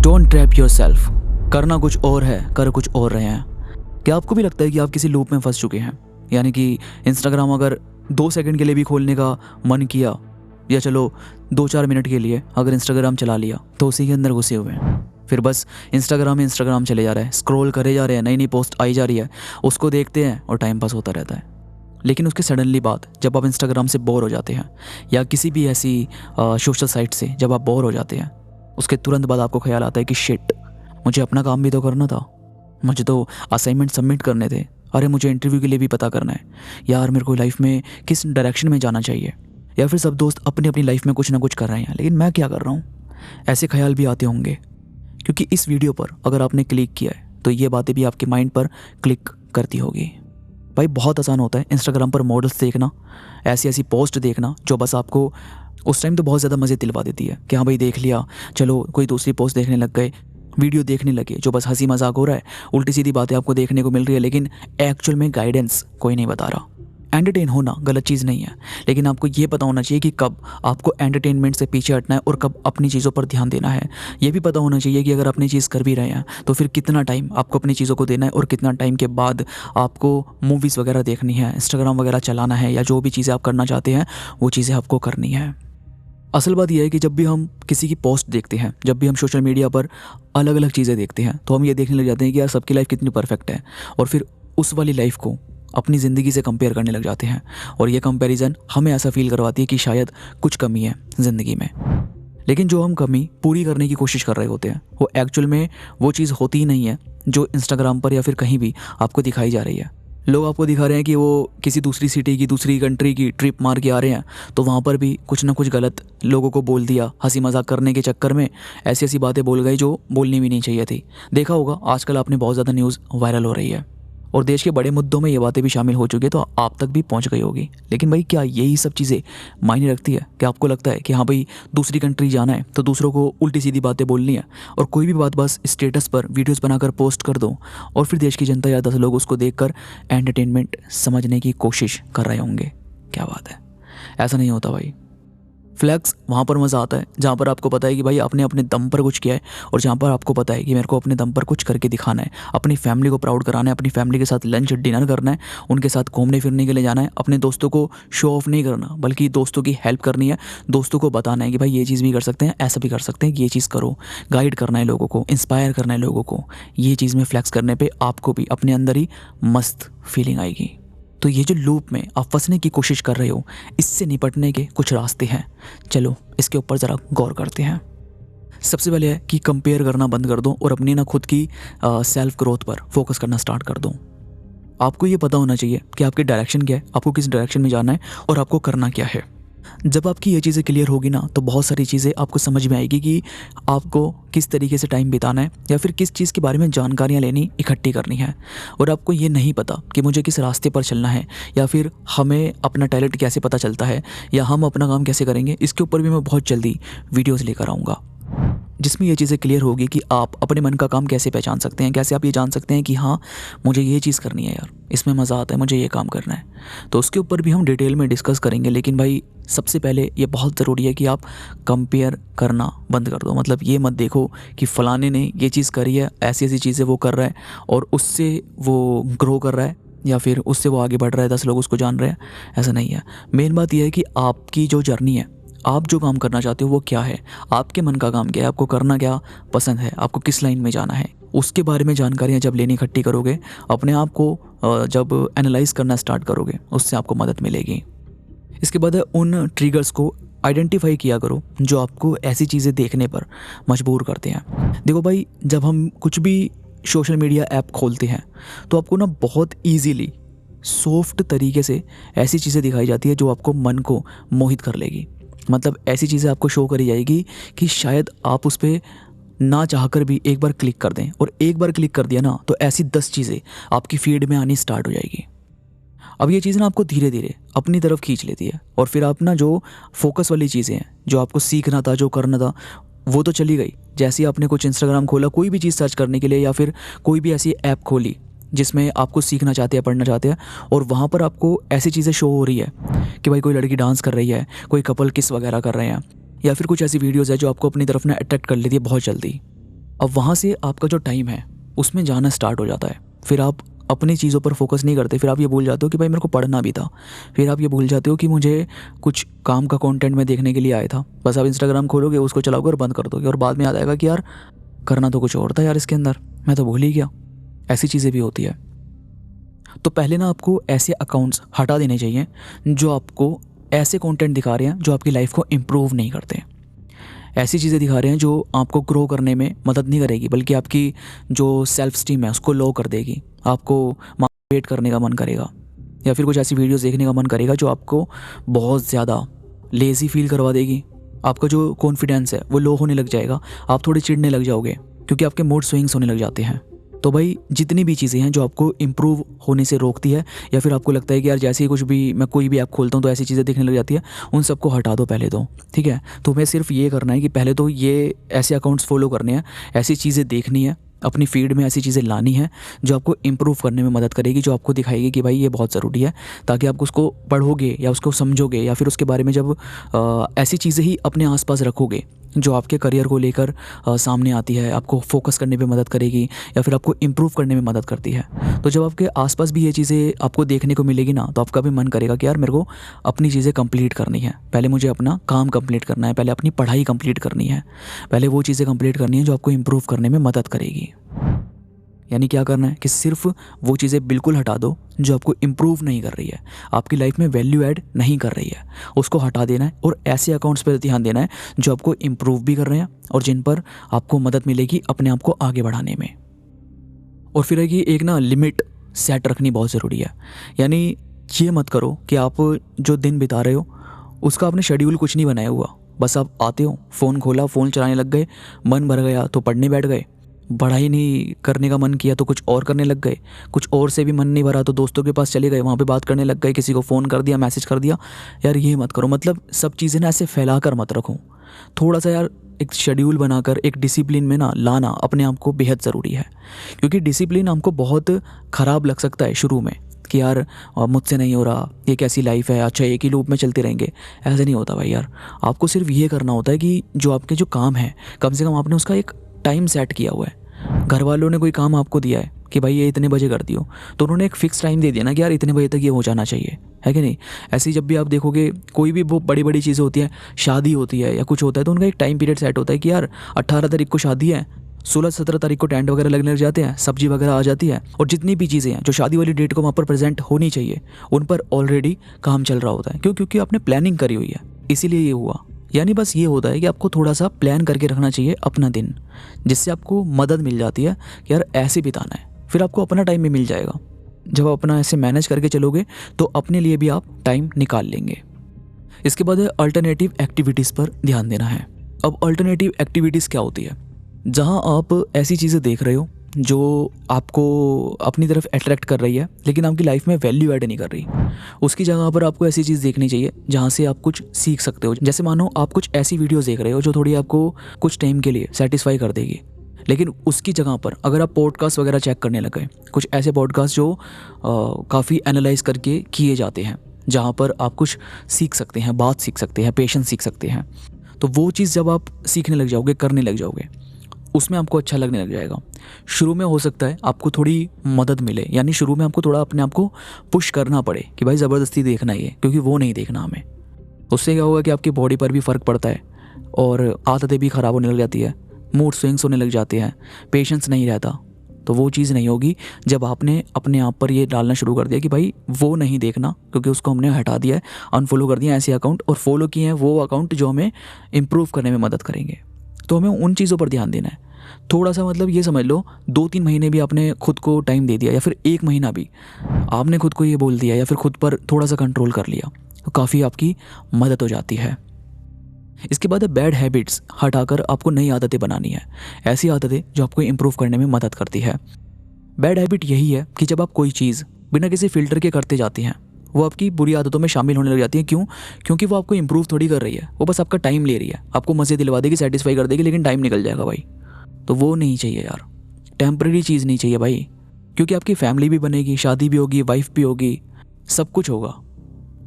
Don't trap yourself. करना कुछ और है, कर कुछ और रहे हैं। क्या आपको भी लगता है कि आप किसी लूप में फंस चुके हैं? यानी कि इंस्टाग्राम अगर 2 सेकंड के लिए भी खोलने का मन किया, या चलो 2-4 मिनट के लिए अगर इंस्टाग्राम चला लिया, तो उसी के अंदर घुसे हुए हैं। फिर बस इंस्टाग्राम चले जा रहे हैं, स्क्रॉल करे जा रहे हैं, नई नई पोस्ट आई जा रही है, उसको देखते हैं और टाइम पास होता रहता है। लेकिन उसके सडनली बाद जब आप इंस्टाग्राम से बोर हो जाते हैं, या किसी भी ऐसी सोशल साइट से जब आप बोर हो जाते हैं, उसके तुरंत बाद आपको ख्याल आता है कि शिट, मुझे अपना काम भी तो करना था, मुझे तो असाइनमेंट सबमिट करने थे, अरे मुझे इंटरव्यू के लिए भी पता करना है, यार मेरे को लाइफ में किस डायरेक्शन में जाना चाहिए। या फिर सब दोस्त अपनी अपनी लाइफ में कुछ ना कुछ कर रहे हैं, लेकिन मैं क्या कर रहा हूँ? ऐसे ख्याल भी आते होंगे, क्योंकि इस वीडियो पर अगर आपने क्लिक किया है तो ये बातें भी आपके माइंड पर क्लिक करती होगी। भाई बहुत आसान होता है इंस्टाग्राम पर मॉडल्स देखना, ऐसी ऐसी पोस्ट देखना जो बस आपको उस टाइम तो बहुत ज़्यादा मज़े दिलवा देती है कि हाँ भाई देख लिया, चलो कोई दूसरी पोस्ट देखने लग गए, वीडियो देखने लगे जो बस हंसी मजाक हो रहा है, उल्टी सीधी बातें आपको देखने को मिल रही है, लेकिन एक्चुअल में गाइडेंस कोई नहीं बता रहा। एंटरटेन होना गलत चीज़ नहीं है, लेकिन आपको ये पता होना चाहिए कि कब आपको एंटरटेनमेंट से पीछे हटना है और कब अपनी चीज़ों पर ध्यान देना है। ये भी पता होना चाहिए कि अगर अपनी चीज़ कर भी रहे हैं तो फिर कितना टाइम आपको अपनी चीज़ों को देना है और कितना टाइम के बाद आपको मूवीज़ वगैरह देखनी है, इंस्टाग्राम वगैरह चलाना है, या जो भी चीज़ें आप करना चाहते हैं वो चीज़ें आपको करनी है। असल बात यह है कि जब भी हम किसी की पोस्ट देखते हैं, जब भी हम सोशल मीडिया पर अलग अलग चीज़ें देखते हैं, तो हम ये देखने लग जाते हैं कि यार सबकी लाइफ कितनी परफेक्ट है, और फिर उस वाली लाइफ को अपनी ज़िंदगी से कंपेयर करने लग जाते हैं। और ये कंपैरिजन हमें ऐसा फील करवाती है कि शायद कुछ कमी है ज़िंदगी में। लेकिन जो हम कमी पूरी करने की कोशिश कर रहे होते हैं वो एक्चुअल में वो चीज़ होती ही नहीं है जो इंस्टाग्राम पर या फिर कहीं भी आपको दिखाई जा रही है। लोग आपको दिखा रहे हैं कि वो किसी दूसरी सिटी की, दूसरी कंट्री की ट्रिप मार के आ रहे हैं, तो वहाँ पर भी कुछ ना कुछ गलत लोगों को बोल दिया, हंसी मजाक करने के चक्कर में ऐसी ऐसी बातें बोल गई जो बोलनी भी नहीं चाहिए थी। देखा होगा आजकल आपने बहुत ज़्यादा न्यूज़ वायरल हो रही है और देश के बड़े मुद्दों में ये बातें भी शामिल हो चुकी है, तो आप तक भी पहुंच गई होगी। लेकिन भाई क्या यही सब चीज़ें मायने रखती है? क्या आपको लगता है कि हाँ भाई दूसरी कंट्री जाना है तो दूसरों को उल्टी सीधी बातें बोलनी है और कोई भी बात बस स्टेटस पर वीडियोस बनाकर पोस्ट कर दो और फिर देश की जनता या 10 लोग उसको देखकर एंटरटेनमेंट समझने की कोशिश कर रहे होंगे? क्या बात है, ऐसा नहीं होता भाई। फ्लैक्स वहाँ पर मज़ा आता है जहाँ पर आपको पता है कि भाई आपने अपने दम पर कुछ किया है, और जहाँ पर आपको पता है कि मेरे को अपने दम पर कुछ करके दिखाना है, अपनी फैमिली को प्राउड कराना है, अपनी फैमिली के साथ लंच डिनर करना है, उनके साथ घूमने फिरने के लिए जाना है, अपने दोस्तों को शो ऑफ नहीं करना बल्कि दोस्तों की हेल्प करनी है, दोस्तों को बताना है कि भाई ये चीज़ भी कर सकते हैं, ऐसा भी कर सकते हैं, ये चीज़ करो, गाइड करना है लोगों को, इंस्पायर करना है लोगों को। ये चीज़ में फ्लैक्स करने पर आपको भी अपने अंदर ही मस्त फीलिंग आएगी। तो ये जो लूप में आप फंसने की कोशिश कर रहे हो, इससे निपटने के कुछ रास्ते हैं। चलो इसके ऊपर ज़रा गौर करते हैं। सबसे पहले है कि कंपेयर करना बंद कर दो और अपनी ना खुद की सेल्फ ग्रोथ पर फोकस करना स्टार्ट कर दो। आपको ये पता होना चाहिए कि आपकी डायरेक्शन क्या है, आपको किस डायरेक्शन में जाना है और आपको करना क्या है। जब आपकी ये चीज़ें क्लियर होगी ना, तो बहुत सारी चीज़ें आपको समझ में आएगी कि आपको किस तरीके से टाइम बिताना है या फिर किस चीज़ के बारे में जानकारियाँ लेनी, इकट्ठी करनी है। और आपको ये नहीं पता कि मुझे किस रास्ते पर चलना है, या फिर हमें अपना टैलेंट कैसे पता चलता है, या हम अपना काम कैसे करेंगे, इसके ऊपर भी मैं बहुत जल्दी वीडियोज़ लेकर आऊँगा जिसमें ये चीज़ें क्लियर होगी कि आप अपने मन का काम कैसे पहचान सकते हैं, कैसे आप ये जान सकते हैं कि हाँ मुझे ये चीज़ करनी है यार, इसमें मज़ा आता है, मुझे ये काम करना है। तो उसके ऊपर भी हम डिटेल में डिस्कस करेंगे। लेकिन भाई सबसे पहले ये बहुत ज़रूरी है कि आप कंपेयर करना बंद कर दो। मतलब ये मत देखो कि फ़लाने ने ये चीज़ करी है, ऐसी ऐसी चीज़ें वो कर रहा है और उससे वो ग्रो कर रहा है या फिर उससे वो आगे बढ़ रहा है, 10 लोग उसको जान रहे हैं। ऐसा नहीं है। मेन बात यह है कि आपकी जो जर्नी है, आप जो काम करना चाहते हो वो क्या है, आपके मन का काम क्या है, आपको करना क्या पसंद है, आपको किस लाइन में जाना है, उसके बारे में जानकारियाँ जब लेनी इकट्ठी करोगे, अपने आप को जब एनालाइज करना स्टार्ट करोगे, उससे आपको मदद मिलेगी। इसके बाद उन ट्रिगर्स को आइडेंटिफाई किया करो जो आपको ऐसी चीज़ें देखने पर मजबूर करते हैं। देखो भाई, जब हम कुछ भी सोशल मीडिया ऐप खोलते हैं तो आपको ना बहुत ईजीली सॉफ्ट तरीके से ऐसी चीज़ें दिखाई जाती है जो आपको मन को मोहित कर लेगी। मतलब ऐसी चीज़ें आपको शो करी जाएगी कि शायद आप उस पर ना चाहकर भी एक बार क्लिक कर दें, और एक बार क्लिक कर दिया ना तो ऐसी 10 चीज़ें आपकी फीड में आनी स्टार्ट हो जाएगी। अब ये चीज़ ना आपको धीरे धीरे अपनी तरफ खींच लेती है, और फिर आप ना जो फोकस वाली चीज़ें हैं, जो आपको सीखना था, जो करना था, वो तो चली गई। जैसे ही आपने कुछ इंस्टाग्राम खोला कोई भी चीज़ सर्च करने के लिए, या फिर कोई भी ऐसी ऐप खोली जिसमें आपको सीखना चाहते हैं, पढ़ना चाहते हैं, और वहाँ पर आपको ऐसी चीज़ें शो हो रही है कि भाई कोई लड़की डांस कर रही है, कोई कपल किस वगैरह कर रहे हैं, या फिर कुछ ऐसी वीडियोज़ है जो आपको अपनी तरफ ना अट्रैक्ट कर लेती है बहुत जल्दी। अब वहाँ से आपका जो टाइम है उसमें जाना स्टार्ट हो जाता है। फिर आप अपनी चीज़ों पर फोकस नहीं करते, फिर आप ये भूल जाते हो कि भाई मेरे को पढ़ना भी था, फिर आप ये भूल जाते हो कि मुझे कुछ काम का कंटेंट मैं देखने के लिए आया था। बस आप इंस्टाग्राम खोलोगे, उसको चलाओगे और बंद कर दोगे, और बाद में याद आएगा कि यार करना तो कुछ और था यार इसके अंदर, मैं तो भूल ही गया। ऐसी चीज़ें भी होती है। तो पहले ना आपको ऐसे अकाउंट्स हटा देने चाहिए जो आपको ऐसे कंटेंट दिखा रहे हैं जो आपकी लाइफ को इम्प्रूव नहीं करते, ऐसी चीज़ें दिखा रहे हैं जो आपको ग्रो करने में मदद नहीं करेगी, बल्कि आपकी जो सेल्फ स्टीम है उसको लो कर देगी। आपको मोटिवेट करने का मन करेगा, या फिर कुछ ऐसी वीडियोस देखने का मन करेगा जो आपको बहुत ज़्यादा लेज़ी फील करवा देगी। आपका जो कॉन्फिडेंस है वो लो होने लग जाएगा, आप थोड़े चिढ़ने लग जाओगे क्योंकि आपके मूड स्विंग्स होने लग जाते हैं। तो भाई जितनी भी चीज़ें हैं जो आपको इम्प्रूव होने से रोकती है, या फिर आपको लगता है कि यार जैसे ही कुछ भी मैं कोई भी ऐप खोलता हूँ तो ऐसी चीज़ें दिखने लग जाती है, उन सबको हटा दो पहले तो। ठीक है, तो हमें सिर्फ ये करना है कि पहले तो ये ऐसे अकाउंट्स फॉलो करने हैं, ऐसी चीज़ें देखनी है, अपनी फीड में ऐसी चीज़ें लानी है जो आपको इम्प्रूव करने में मदद करेगी, जो आपको दिखाएगी कि भाई ये बहुत ज़रूरी है, ताकि आप उसको पढ़ोगे या उसको समझोगे, या फिर उसके बारे में जब ऐसी चीज़ें ही अपने आसपास रखोगे जो आपके करियर को लेकर सामने आती है, आपको फोकस करने पे मदद करेगी या फिर आपको इम्प्रूव करने में मदद करती है। तो जब आपके आसपास भी ये चीज़ें आपको देखने को मिलेगी ना, तो आपका भी मन करेगा कि यार मेरे को अपनी चीज़ें कंप्लीट करनी है, पहले मुझे अपना काम कंप्लीट करना है, पहले अपनी पढ़ाई कंप्लीट करनी है, पहले वो चीज़ें कंप्लीट करनी है जो आपको इम्प्रूव करने में मदद करेगी। यानी क्या करना है कि सिर्फ वो चीज़ें बिल्कुल हटा दो जो आपको इम्प्रूव नहीं कर रही है, आपकी लाइफ में वैल्यू ऐड नहीं कर रही है, उसको हटा देना है और ऐसे अकाउंट्स पर ध्यान देना है जो आपको इम्प्रूव भी कर रहे हैं और जिन पर आपको मदद मिलेगी अपने आप को आगे बढ़ाने में। और फिर है कि एक ना लिमिट सेट रखनी बहुत ज़रूरी है। यानी ये मत करो कि आप जो दिन बिता रहे हो उसका आपने शेड्यूल कुछ नहीं बनाया हुआ, बस आप आते हो, फ़ोन खोला, फ़ोन चलाने लग गए, मन भर गया तो पढ़ने बैठ गए, पढ़ाई नहीं करने का मन किया तो कुछ और करने लग गए, कुछ और से भी मन नहीं भरा तो दोस्तों के पास चले गए, वहाँ पे बात करने लग गए, किसी को फ़ोन कर दिया, मैसेज कर दिया। यार ये मत करो, मतलब सब चीज़ें ना ऐसे फैला कर मत रखो। थोड़ा सा यार एक शेड्यूल बनाकर एक डिसिप्लिन में ना लाना अपने आप को बेहद ज़रूरी है, क्योंकि डिसिप्लिन हमको बहुत ख़राब लग सकता है शुरू में कि यार मुझसे नहीं हो रहा, ये कैसी लाइफ है, अच्छा एक ही लूप में चलते रहेंगे। ऐसे नहीं होता भाई यार, आपको सिर्फ ये करना होता है कि जो आपके जो काम है कम से कम आपने उसका एक टाइम सेट किया हुआ है। घर वालों ने कोई काम आपको दिया है कि भाई ये इतने बजे कर दियो, तो उन्होंने एक फ़िक्स टाइम दे दिया ना कि यार इतने बजे तक ये हो जाना चाहिए, है कि नहीं। ऐसे ही जब भी आप देखोगे कोई भी वो बड़ी बड़ी चीज़ें होती हैं, शादी होती है या कुछ होता है, तो उनका एक टाइम पीरियड सेट होता है कि यार 18 तारीख को शादी है, 16-17 तारीख को टेंट वगैरह लगने लग जाते हैं, सब्जी वगैरह आ जाती है, और जितनी भी चीज़ें हैं जो शादी वाली डेट को वहाँ पर प्रेजेंट होनी चाहिए उन पर ऑलरेडी काम चल रहा होता है। क्यों? क्योंकि आपने प्लानिंग करी हुई है, इसीलिए ये हुआ। यानी बस ये होता है कि आपको थोड़ा सा प्लान करके रखना चाहिए अपना दिन, जिससे आपको मदद मिल जाती है कि यार ऐसे बिताना है, फिर आपको अपना टाइम भी मिल जाएगा। जब आप अपना ऐसे मैनेज करके चलोगे तो अपने लिए भी आप टाइम निकाल लेंगे। इसके बाद अल्टरनेटिव एक्टिविटीज़ पर ध्यान देना है। अब अल्टरनेटिव एक्टिविटीज़ क्या होती है? जहाँ आप ऐसी चीज़ें देख रहे हो जो आपको अपनी तरफ अट्रैक्ट कर रही है लेकिन आपकी लाइफ में वैल्यू ऐड नहीं कर रही, उसकी जगह पर आपको ऐसी चीज़ देखनी चाहिए जहाँ से आप कुछ सीख सकते हो। जैसे मानो आप कुछ ऐसी वीडियोस देख रहे हो जो थोड़ी आपको कुछ टाइम के लिए सेटिस्फाई कर देगी, लेकिन उसकी जगह पर अगर आप पॉडकास्ट वगैरह चेक करने लग गए, कुछ ऐसे पॉडकास्ट जो काफ़ी एनालाइज करके किए जाते हैं, जहाँ पर आप कुछ सीख सकते हैं, बात सीख सकते हैं, पेशेंस सीख सकते हैं, तो वो चीज़ जब आप सीखने लग जाओगे, करने लग जाओगे, उसमें आपको अच्छा लगने लग जाएगा। शुरू में हो सकता है आपको थोड़ी मदद मिले, यानी शुरू में आपको थोड़ा अपने आप को पुश करना पड़े कि भाई ज़बरदस्ती देखना ही है, क्योंकि वो नहीं देखना हमें। उससे क्या होगा कि आपकी बॉडी पर भी फ़र्क पड़ता है और आदतें भी ख़राब होने लग जाती है, मूड स्विंग्स होने लग जाते हैं, पेशेंस नहीं रहता। तो वो चीज़ नहीं होगी जब आपने अपने आप पर ये डालना शुरू कर दिया कि भाई वो नहीं देखना, क्योंकि उसको हमने हटा दिया है, अनफॉलो कर दिया ऐसे अकाउंट, और फॉलो किए हैं वो अकाउंट जो हमें इम्प्रूव करने में मदद करेंगे। तो हमें उन चीज़ों पर ध्यान देना है। थोड़ा सा मतलब ये समझ लो 2-3 महीने भी आपने खुद को टाइम दे दिया, या फिर 1 महीना भी आपने खुद को ये बोल दिया या फिर खुद पर थोड़ा सा कंट्रोल कर लिया, तो काफ़ी आपकी मदद हो जाती है। इसके बाद बैड हैबिट्स हटाकर आपको नई आदतें बनानी है, ऐसी आदतें जो आपको इम्प्रूव करने में मदद करती है। बैड हैबिट यही है कि जब आप कोई चीज़ बिना किसी फ़िल्टर के करते जाते हैं, वो आपकी बुरी आदतों में शामिल होने लग जाती है। क्यों? क्योंकि वो आपको इम्प्रूव थोड़ी कर रही है, वो बस आपका टाइम ले रही है, आपको मज़े दिलवा देगी, सेटिस्फाई कर देगी, लेकिन टाइम निकल जाएगा भाई। तो वो नहीं चाहिए यार, टेम्परेरी चीज़ नहीं चाहिए भाई, क्योंकि आपकी फैमिली भी बनेगी, शादी भी होगी, वाइफ भी होगी, सब कुछ होगा,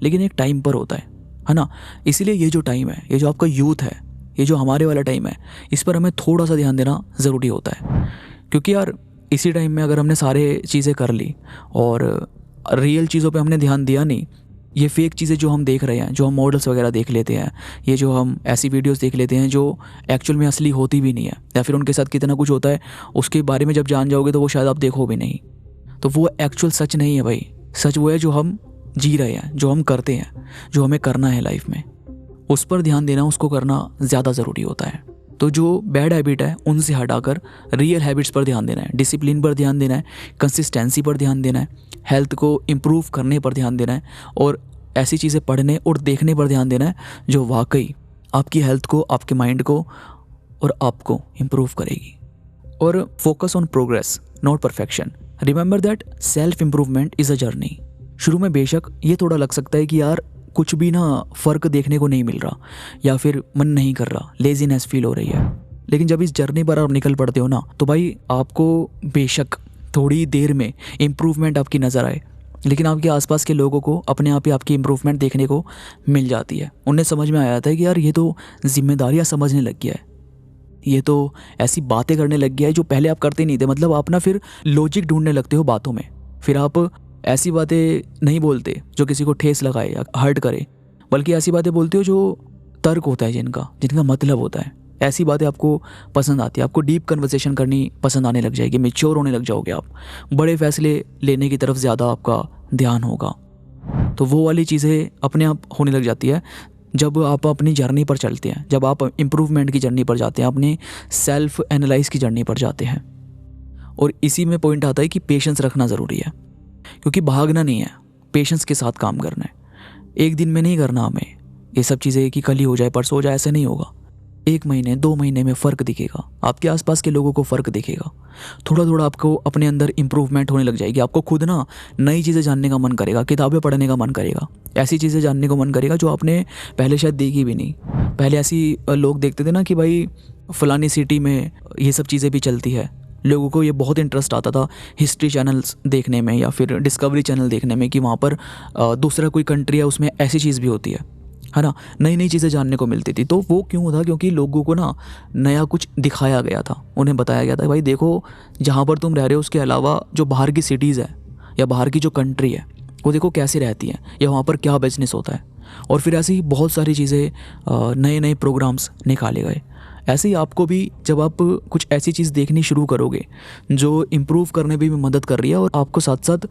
लेकिन एक टाइम पर होता है ना। इसीलिए ये जो टाइम है, ये जो आपका यूथ है, ये जो हमारे वाला टाइम है, इस पर हमें थोड़ा सा ध्यान देना ज़रूरी होता है। क्योंकि यार इसी टाइम में अगर हमने सारे चीज़ें कर ली और रियल चीज़ों पे हमने ध्यान दिया नहीं, ये फेक चीज़ें जो हम देख रहे हैं, जो हम मॉडल्स वगैरह देख लेते हैं, ये जो हम ऐसी वीडियोस देख लेते हैं जो एक्चुअल में असली होती भी नहीं है, या फिर उनके साथ कितना कुछ होता है उसके बारे में जब जान जाओगे तो वो शायद आप देखो भी नहीं। तो वो एक्चुअल सच नहीं है भाई। सच वो है जो हम जी रहे हैं, जो हम करते हैं, जो हमें करना है लाइफ में, उस पर ध्यान देना, उसको करना ज़्यादा ज़रूरी होता है। तो जो बैड हैबिट है उनसे हटाकर रियल हैबिट्स पर ध्यान देना है, डिसिप्लिन पर ध्यान देना है, कंसिस्टेंसी पर ध्यान देना है, हेल्थ को इम्प्रूव करने पर ध्यान देना है, और ऐसी चीज़ें पढ़ने और देखने पर ध्यान देना है जो वाकई आपकी हेल्थ को, आपके माइंड को और आपको इम्प्रूव करेगी। और focus on progress not perfection. Remember that self improvement is a journey. शुरू में बेशक ये थोड़ा लग सकता है कि यार कुछ भी ना फ़र्क देखने को नहीं मिल रहा, या फिर मन नहीं कर रहा, लेजीनेस फील हो रही है, लेकिन जब इस जर्नी पर आप निकल पड़ते हो ना, तो भाई आपको बेशक थोड़ी देर में इम्प्रूवमेंट आपकी नज़र आए, लेकिन आपके आसपास के लोगों को अपने आप ही आपकी इम्प्रूवमेंट देखने को मिल जाती है। उन्हें समझ में आया था कि यार ये तो जिम्मेदारियाँ समझने लग गया है, ये तो ऐसी बातें करने लग गया है जो पहले आप करते नहीं थे। मतलब आप ना फिर लॉजिक ढूंढने लगते हो बातों में, फिर आप ऐसी बातें नहीं बोलते जो किसी को ठेस लगाए या हर्ट करे, बल्कि ऐसी बातें बोलते हो जो तर्क होता है, जिनका मतलब होता है। ऐसी बातें आपको पसंद आती है, आपको डीप कन्वर्सेशन करनी पसंद आने लग जाएगी, मैच्योर होने लग जाओगे आप, बड़े फैसले लेने की तरफ ज़्यादा आपका ध्यान होगा। तो वो वाली चीज़ें अपने आप होने लग जाती है जब आप अपनी जर्नी पर चलते हैं, जब आप इम्प्रूवमेंट की जर्नी पर जाते हैं, अपनी सेल्फ एनालाइज की जर्नी पर जाते हैं। और इसी में पॉइंट आता है कि पेशेंस रखना ज़रूरी है, क्योंकि भागना नहीं है, पेशेंस के साथ काम करना है। एक दिन में नहीं करना हमें ये सब चीज़ें कि कल ही हो जाए, परसों हो जाए, ऐसे नहीं होगा। 1 महीने 2 महीने में फ़र्क दिखेगा, आपके आसपास के लोगों को फ़र्क दिखेगा, थोड़ा थोड़ा आपको अपने अंदर इम्प्रूवमेंट होने लग जाएगी। आपको खुद ना नई चीज़ें जानने का मन करेगा, किताबें पढ़ने का मन करेगा, ऐसी चीज़ें जानने को मन करेगा जो आपने पहले शायद देखी भी नहीं। पहले ऐसी लोग देखते थे ना कि भाई फ़लानी सिटी में ये सब चीज़ें भी चलती है, लोगों को ये बहुत इंटरेस्ट आता था हिस्ट्री चैनल्स देखने में या फिर डिस्कवरी चैनल देखने में कि वहाँ पर दूसरा कोई कंट्री है, उसमें ऐसी चीज़ भी होती है ना। नई नई चीज़ें जानने को मिलती थी। तो वो क्यों था? क्योंकि लोगों को ना नया कुछ दिखाया गया था, उन्हें बताया गया था भाई देखो जहाँ पर तुम रह रहे हो उसके अलावा जो बाहर की सिटीज़ है या बाहर की जो कंट्री है वो देखो कैसे रहती है, या वहाँ पर क्या बिजनेस होता है। और फिर ऐसी बहुत सारी चीज़ें, नए नए प्रोग्राम्स निकाले गए। ऐसे ही आपको भी जब आप कुछ ऐसी चीज़ देखनी शुरू करोगे जो इम्प्रूव करने में भी मदद कर रही है और आपको साथ साथ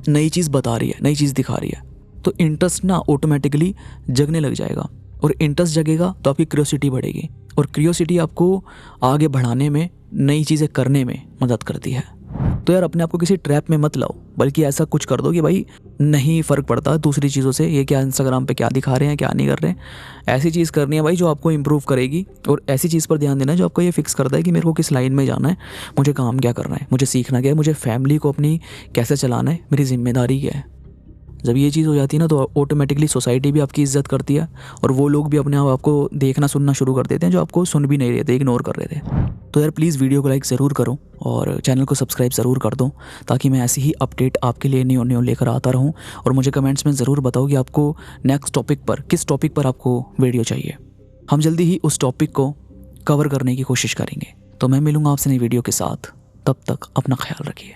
नई चीज़ बता रही है, नई चीज़ दिखा रही है, तो इंटरेस्ट ना ऑटोमेटिकली जगने लग जाएगा। और इंटरेस्ट जगेगा तो आपकी क्यूरियोसिटी बढ़ेगी, और क्यूरियोसिटी आपको आगे बढ़ाने में, नई चीज़ें करने में मदद करती है। तो यार अपने आप को किसी ट्रैप में मत लाओ, बल्कि ऐसा कुछ कर दो कि भाई नहीं फ़र्क पड़ता दूसरी चीज़ों से, ये क्या इंस्टाग्राम पे क्या दिखा रहे हैं, क्या नहीं कर रहे हैं। ऐसी चीज़ करनी है भाई जो आपको इम्प्रूव करेगी, और ऐसी चीज़ पर ध्यान देना है जो आपको ये फिक्स करता है कि मेरे को किस लाइन में जाना है, मुझे काम क्या करना है, मुझे सीखना क्या है, मुझे फैमिली को अपनी कैसे चलाना है, मेरी जिम्मेदारी क्या है। जब ये चीज़ हो जाती है ना तो ऑटोमेटिकली सोसाइटी भी आपकी इज्जत करती है, और वो लोग भी अपने आप आपको देखना सुनना शुरू कर देते हैं जो आपको सुन भी नहीं रहे थे, इग्नोर कर रहे थे। तो यार प्लीज़ वीडियो को लाइक ज़रूर करो और चैनल को सब्सक्राइब ज़रूर कर दो, ताकि मैं ऐसी ही अपडेट आपके लिए न्यू लेकर आता रहूँ। और मुझे कमेंट्स में ज़रूर बताओ कि आपको नेक्स्ट टॉपिक पर, किस टॉपिक पर आपको वीडियो चाहिए। हम जल्दी ही उस टॉपिक को कवर करने की कोशिश करेंगे। तो मैं मिलूँगा आपसे नई वीडियो के साथ, तब तक अपना ख्याल रखिए।